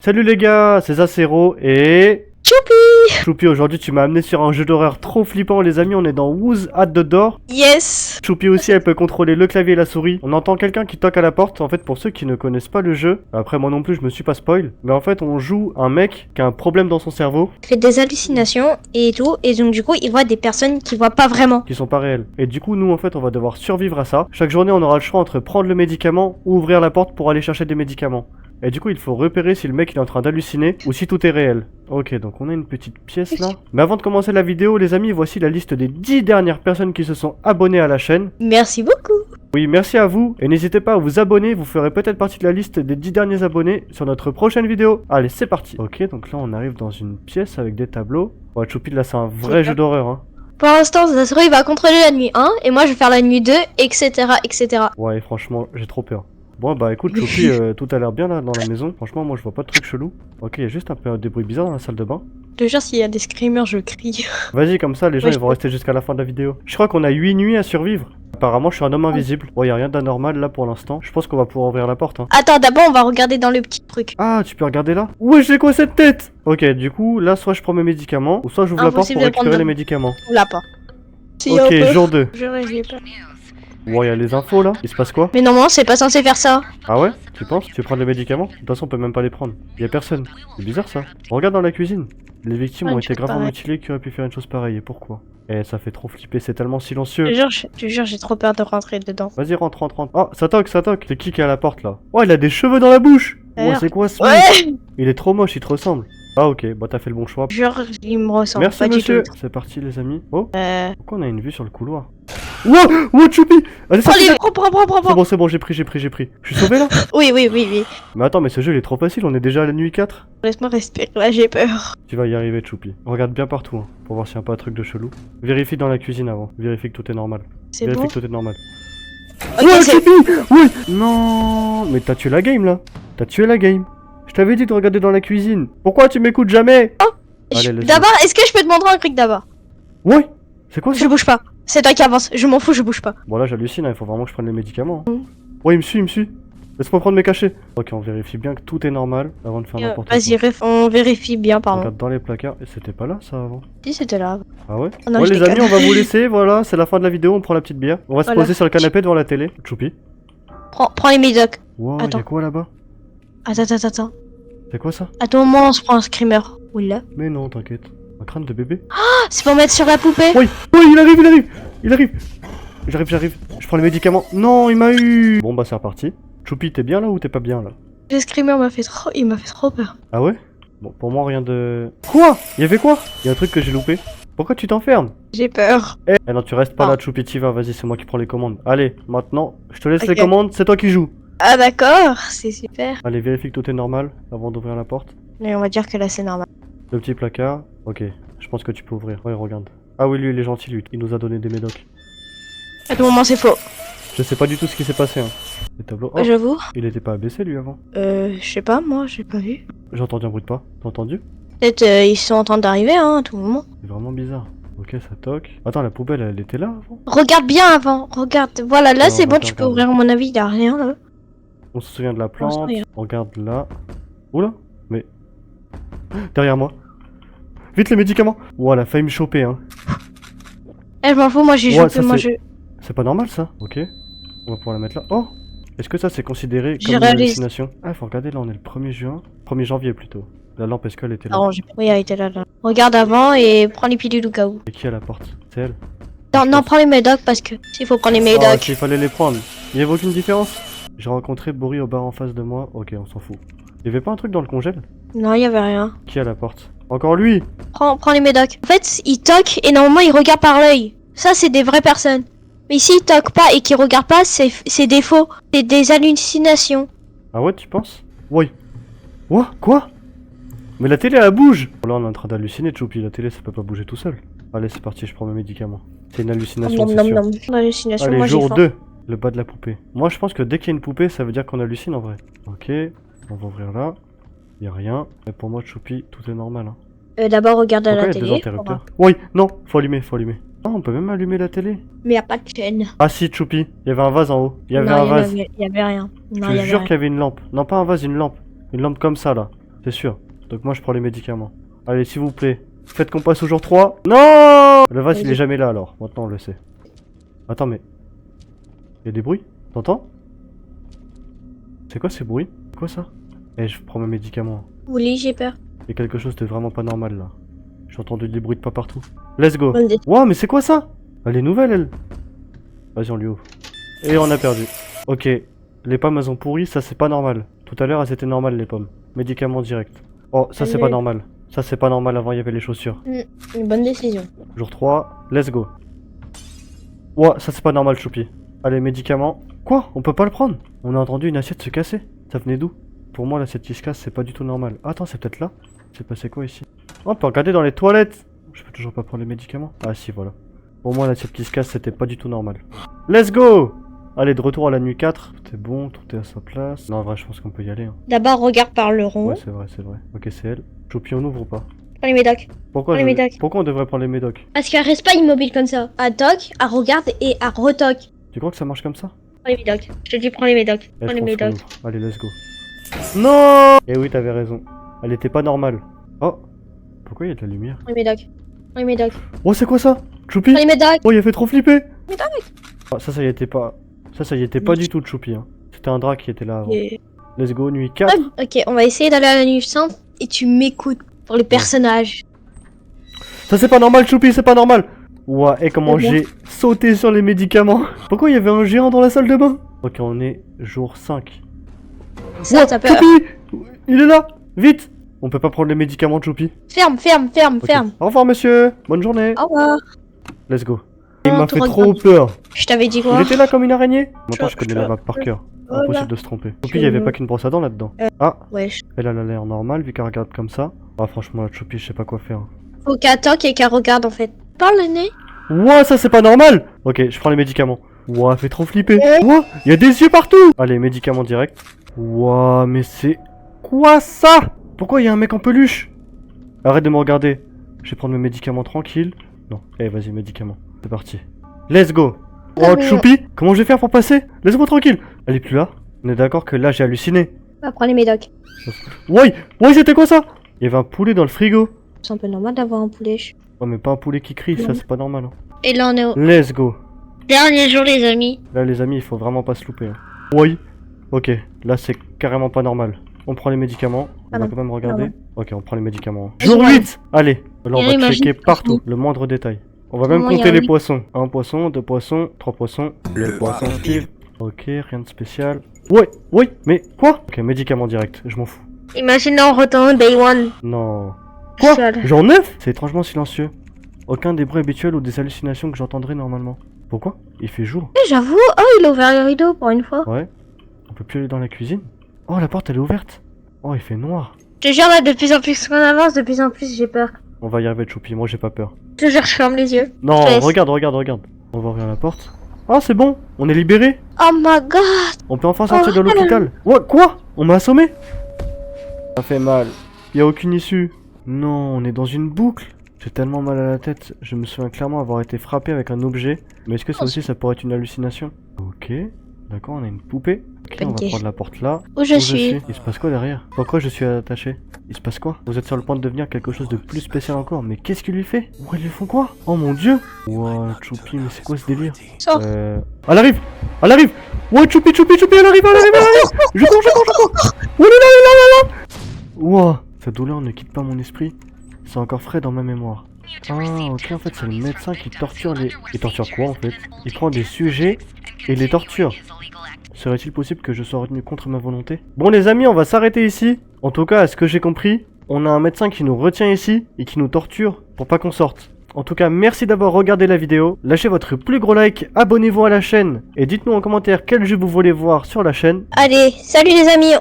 Salut les gars, c'est Zacero et... Choupi! Choupi, aujourd'hui tu m'as amené sur un jeu d'horreur trop flippant les amis, on est dans Who's at the Door. Yes! Choupi aussi elle peut contrôler le clavier et la souris. On entend quelqu'un qui toque à la porte, en fait pour ceux qui ne connaissent pas le jeu, après moi non plus je me suis pas spoil, mais en fait on joue un mec qui a un problème dans son cerveau, Il fait des hallucinations et tout, et donc du coup il voit des personnes qu'il voit pas vraiment. qui sont pas réels. Et du coup nous en fait on va devoir survivre à ça. Chaque journée on aura le choix entre prendre le médicament ou ouvrir la porte pour aller chercher des médicaments. Et du coup il faut repérer si le mec il est en train d'halluciner ou si tout est réel. Ok, donc on a une petite pièce là. Mais avant de commencer la vidéo les amis, voici la liste des 10 dernières personnes qui se sont abonnées à la chaîne. Merci beaucoup! Oui, merci à vous, et n'hésitez pas à vous abonner, vous ferez peut-être partie de la liste des 10 derniers abonnés sur notre prochaine vidéo. Allez, c'est parti. Ok, donc là on arrive dans une pièce avec des tableaux. Ouais, Choupi, là c'est un vrai jeu d'horreur, hein. Pour l'instant, Zazero il va contrôler la nuit 1, et moi je vais faire la nuit 2, etc. etc. Ouais, et franchement, j'ai trop peur. Bon, bah écoute, Choupi, tout a l'air bien là dans la maison. Franchement, moi je vois pas de trucs chelous. Ok, il y a juste un peu des bruits bizarres dans la salle de bain. Je te jure, s'il y a des screamers, je crie. Vas-y, comme ça, les gens Ouais, ils vont rester jusqu'à la fin de la vidéo. Je crois qu'on a 8 nuits à survivre. Apparemment, je suis un homme invisible. Bon, y a rien d'anormal là pour l'instant. Je pense qu'on va pouvoir ouvrir la porte, hein. Attends, d'abord on va regarder dans le petit truc. Ah, tu peux regarder là? Ouais, j'ai quoi cette tête? Ok, du coup, là, soit je prends mes médicaments, ou soit j'ouvre la porte Impossible pour de prendre récupérer les deux. médicaments. On l'a pas. Si, Ok, on peut. jour 2. J'ai peur. Ouais, y a les infos là. Il se passe quoi? Mais normalement, c'est pas censé faire ça. Ah ouais? Tu penses? Tu veux prendre les médicaments? De toute façon, on peut même pas les prendre. Y a personne. C'est bizarre ça. Regarde dans la cuisine. Les victimes Ouais, ont une été chose gravement pareille. mutilées qui auraient pu faire une chose pareille. Et pourquoi? Eh, ça fait trop flipper, c'est tellement Je silencieux. te jure, j'ai trop peur de rentrer dedans. Vas-y, rentre, rentre, rentre. Oh, ça toque, ça toque. C'est qui est à la porte là? Oh, il a des cheveux dans la bouche! Ouais, Alors c'est quoi ce mec? Ouais! Il est trop moche, il te ressemble. Ah, ok, bah t'as fait le bon choix. Jure, il me ressemble Merci pas monsieur. du tout. C'est parti les amis. Oh, pourquoi on a une vue sur le couloir? Wow, wow, Choupi! Allez, Prends sortez les... là. Prends. C'est bon, j'ai pris. Je suis sauvé là? Oui. Mais attends, mais ce jeu il est trop facile, on est déjà à la nuit 4. Laisse-moi respirer, là j'ai peur. Tu vas y arriver, Choupi. Regarde bien partout, hein, pour voir s'il n'y a pas un truc de chelou. Vérifie dans la cuisine avant. Vérifie que tout est normal. C'est Vérifie bon? que tout est normal. Ok, Ouais, c'est... Choupi! Oui! Non! Mais t'as tué la game là! T'as tué la game! Je t'avais dit de regarder dans la cuisine! Pourquoi tu m'écoutes jamais? Allez, laisse-moi. D'abord, est-ce que je peux te montrer un truc d'abord? Ouais! C'est quoi ça? Je bouge pas. C'est toi qui avance. Je m'en fous, je bouge pas. Bon là j'hallucine, hein, il faut vraiment que je prenne les médicaments. Hein. Ouais, il me suit. Laisse-moi prendre mes cachets. Ok, on vérifie bien que tout est normal avant de faire n'importe quoi. Vas-y, on vérifie bien, On pardon. regarde dans les placards. Et c'était pas là ça avant? Si, c'était là. Ah ouais? Oh non, Ouais je les amis, déconne. on va vous laisser, voilà, c'est la fin de la vidéo, on prend la petite bière. On va se Voilà. poser sur le canapé devant la télé. Choupi. Prends les médocs. Wow, Attends. y'a quoi là-bas? Attends. C'est quoi ça? À tout moment, on se prend un screamer. Oula. Mais non, t'inquiète. Un crâne de bébé? Ah, c'est pour mettre sur la poupée. Oui, il arrive. J'arrive. Je prends les médicaments. Non, il m'a eu. Bon bah c'est reparti. Choupi, t'es bien là ou t'es pas bien là? Le screamer m'a fait trop peur. Ah ouais? Bon, pour moi rien de... Quoi? Il y avait quoi? Il y a un truc que j'ai loupé. Pourquoi tu t'enfermes? J'ai peur. Eh non, tu restes pas Ah. là, Choupi, t'y vas, vas-y, c'est moi qui prends les commandes. Allez, maintenant, je te laisse les Ok. commandes, c'est toi qui joues. Ah d'accord, c'est super. Allez, vérifie que tout est normal avant d'ouvrir la porte. Mais on va dire que là c'est normal. Le petit placard, ok, je pense que tu peux ouvrir. Ouais, regarde. Ah oui, lui, il est gentil, lui, il nous a donné des médocs. À tout moment, c'est faux. Je sais pas du tout ce qui s'est passé, hein. Les tableaux... Oh, J'avoue. il était pas abaissé, lui, avant. Je sais pas, moi, j'ai pas vu. J'ai entendu un bruit de pas, t'as entendu? Peut-être ils sont en train d'arriver, hein, à tout moment. C'est vraiment bizarre. Ok, ça toque. Attends, la poubelle, elle était là avant? Regarde bien avant, regarde. Voilà, là Non, c'est on va bon, pas tu peux regarder. ouvrir, à mon avis, il y a rien là. On se souvient de la On se plante, souvient. on regarde là. Oula, mais... Derrière moi. Vite les médicaments. Ouah, elle a failli me choper, hein. Eh, je m'en fous, moi j'ai Ouais, joué, ça, moi c'est- je. C'est pas normal ça. Ok. On va pouvoir la mettre là. Oh! Est-ce que ça c'est considéré Je comme une réalise. hallucination? Ah, faut regarder là, on est le 1er juin. 1er janvier plutôt. La lampe, est-ce qu'elle était là? Ah, oui, elle était là. Regarde avant et prends les pilules au cas où. Et qui à la porte? C'est elle? Non, prends les médocs parce que s'il faut prendre les Oh, médocs. il fallait les prendre. Il y avait aucune différence? J'ai rencontré Boris au bar en face de moi. Ok, on s'en fout. Il y avait pas un truc dans le congèle? Non, il y avait rien. Qui à la porte? Encore lui! Prends les médocs. En fait, il toque et normalement il regarde par l'œil. Ça, c'est des vraies personnes. Mais s'il toque pas et qu'il regarde pas, c'est des faux. C'est des hallucinations. Ah ouais, tu penses? Oui. Ouah, quoi? Mais la télé, elle bouge! Là, on est en train d'halluciner, Choupi. La télé, ça peut pas bouger tout seul. Allez, c'est parti, je prends mes médicaments. C'est une hallucination, c'est sûr. Hallucination, Allez, moi j'ai jour faim. 2. Le bas de la poupée. Moi, je pense que dès qu'il y a une poupée, ça veut dire qu'on hallucine en vrai. Ok, on va ouvrir là. Y a rien. Et pour moi, Choupi, tout est normal. Hein. D'abord, regarde à Pourquoi la il y a des télé. interrupteurs? Oui, non, faut allumer. Ah, on peut même allumer la télé. Mais y a pas de chaîne. Ah si, Choupi, il y avait un vase en haut. Il y avait Non, un vase. y avait rien. Non, Je y te avait jure rien. qu'il y avait une lampe. Non, pas un vase, une lampe. Une lampe comme ça, là. C'est sûr. Donc moi je prends les médicaments. Allez, s'il vous plaît. Faites qu'on passe au jour 3. Non! Le vase il est jamais là alors. Maintenant on le sait. Attends mais... Il y a des bruits? T'entends? C'est quoi ces bruits? C'est quoi ça? Eh, je prends mes médicaments. Oui, j'ai peur. Il y a quelque chose de vraiment pas normal là. J'ai entendu des bruits de pas partout. Let's go. Bonne idée. Wow, mais c'est quoi ça? Elle est nouvelle elle. Vas-y, on lui ouvre. Et on a perdu. Ok. Les pommes elles ont pourri, ça c'est pas normal. Tout à l'heure elles étaient normales les pommes. Médicaments direct. Oh, ça c'est pas normal. Ça c'est pas normal, avant il y avait les chaussures. Une bonne décision. Jour 3, let's go. Ouah, ça c'est pas normal, Choupi. Allez, médicaments. Quoi? On peut pas le prendre? On a entendu une assiette se casser. Ça venait d'où? Pour moi, l'assiette qui se casse, c'est pas du tout normal. Attends, c'est peut-être là? C'est passé quoi ici? Oh, on peut regarder dans les toilettes. Je peux toujours pas prendre les médicaments. Ah si, voilà. Pour moi, l'assiette qui se casse, c'était pas du tout normal. Let's go! Allez, de retour à la nuit 4. Tout est bon, tout est à sa place. Non, en vrai, je pense qu'on peut y aller. Hein. D'abord, regarde par le rond. Ouais, c'est vrai, c'est vrai. Ok, c'est elle. Choupi, on ouvre ou pas? Prends les médocs. Pourquoi, Prends les médocs. Pourquoi on devrait prendre les médocs? Parce qu'elle reste pas immobile comme ça. Elle toque, elle regarde et elle retoque. Tu crois que ça marche comme ça? Prends les médocs. Je te dis, prends les médocs. Eh, Prends je les pense qu'on médocs. ouvre. Allez, let's go. Non! Eh oui, t'avais raison. Elle était pas normale. Oh! Pourquoi il y a de la lumière? Prends les médocs. Prends les médocs. Oh, c'est quoi ça? Choupi? Prends les médocs. Oh, il a fait trop flipper! Médocs. Ah, ça y était pas. Ça y était pas du tout de Choupi. Hein. C'était un drap qui était là avant. Et- Let's go, nuit 4. Ok, on va essayer d'aller à la nuit 100 et tu m'écoutes pour les personnages. Ça c'est pas normal, Choupi, c'est pas normal! Ouah, et comment C'est bon. j'ai sauté sur les médicaments! Pourquoi il y avait un géant dans la salle de bain? Ok, on est jour 5. Ça, t'as peur. Choupi! Il est là! Vite! On peut pas prendre les médicaments de Choupi. Ferme, ferme, ferme, Ok. ferme. Au revoir, monsieur! Bonne journée! Au revoir. Let's go. Il m'a tu fait regardes. trop peur! Je t'avais dit Il quoi? était là comme une araignée? Maintenant je connais je- la map par cœur. Voilà. Impossible de se tromper. Choupi, il y avait pas qu'une brosse à dents là-dedans. Ah, Wesh. elle a l'air normale vu qu'elle regarde comme ça. Ah, franchement, la Choupi, je sais pas quoi faire. Faut qu'elle toque et qu'elle regarde en fait. Parle le nez. Ouah, ça c'est pas normal! Ok, je prends les médicaments. Ouah, elle fait trop flipper. Ouah, il y a des yeux partout! Allez, médicaments direct. Ouah, mais c'est quoi ça? Pourquoi il y a un mec en peluche? Arrête de me regarder. Je vais prendre mes médicaments tranquille. Non, allez, vas-y, médicaments. C'est parti. Let's go! Oh, Ah, mais- Choupi, comment je vais faire pour passer? Laisse-moi tranquille! Elle est plus là? On est d'accord que là j'ai halluciné. Va prendre les médocs. Ouais, ouais, c'était quoi ça? Il y avait un poulet dans le frigo. C'est un peu normal d'avoir un poulet. Ouais, mais pas un poulet qui crie, ça c'est pas normal. Hein. Et là on est au Let's go. dernier jour les amis. Là les amis, il faut vraiment pas se louper. Hein. Oui. Ok, là c'est carrément pas normal. On prend les médicaments, on Ah va non. quand même regarder. Ah Ok, on prend les médicaments. Et Jour voilà. 8. Allez, là on Et va imagine- checker partout, le moindre détail. On va même Comment il y a compter les un- poissons. Un poisson, deux poissons, trois poissons. Le poisson Steve. Ok, rien de spécial. Ouais, oui, mais quoi? Ok, médicaments direct, je m'en fous. Imagine là on retourne day one. Non. Quoi? Seul. Jour 9? C'est étrangement silencieux. Aucun des bruits habituels ou des hallucinations que j'entendrais normalement. Pourquoi? Il fait jour. J'avoue, oh il a ouvert les rideaux pour une fois. Ouais. On peut plus aller dans la cuisine. Oh, la porte elle est ouverte. Oh, il fait noir. Je te jure là de plus en plus qu'on avance, de plus en plus j'ai peur. On va y arriver, Choupi, moi j'ai pas peur. Je te jure je ferme les yeux. Non, Je te laisse. regarde, regarde, regarde. On va ouvrir la porte. Ah, c'est bon, on est libéré. Oh my god. On peut enfin sortir de Oh, l'hôpital. Ouais, quoi? On m'a assommé? Ça fait mal. Y a aucune issue. Non, on est dans une boucle. J'ai tellement mal à la tête. Je me souviens clairement avoir été frappé avec un objet. Mais est-ce que ça aussi, ça pourrait être une hallucination? Ok. D'accord, on a une poupée. Ok, on va Ok. prendre la porte là. Où je suis? Il se passe quoi derrière? Pourquoi je suis attaché? Il se passe quoi? Vous êtes sur le point de devenir quelque chose de plus spécial encore. Mais qu'est-ce qu'il lui fait? Oh, ils lui font quoi? Oh mon dieu! Wow, Choupi, mais c'est quoi ce délire? Sors. Elle arrive! Elle arrive! Ouais, Choupi, Choupi, Choupi, elle arrive, elle arrive, elle arrive! Je cours, je cours, je cours! Oh là là là là là! Wow, cette douleur ne quitte pas mon esprit. C'est encore frais dans ma mémoire. Ah, ok, en fait, c'est le médecin qui torture les... Il torture quoi, en fait? Il prend des sujets et les torture. Serait-il possible que je sois retenu contre ma volonté? Bon, les amis, on va s'arrêter ici. En tout cas, à ce que j'ai compris, on a un médecin qui nous retient ici et qui nous torture pour pas qu'on sorte. En tout cas, merci d'avoir regardé la vidéo. Lâchez votre plus gros like, abonnez-vous à la chaîne et dites-nous en commentaire quel jeu vous voulez voir sur la chaîne. Allez, salut les amis.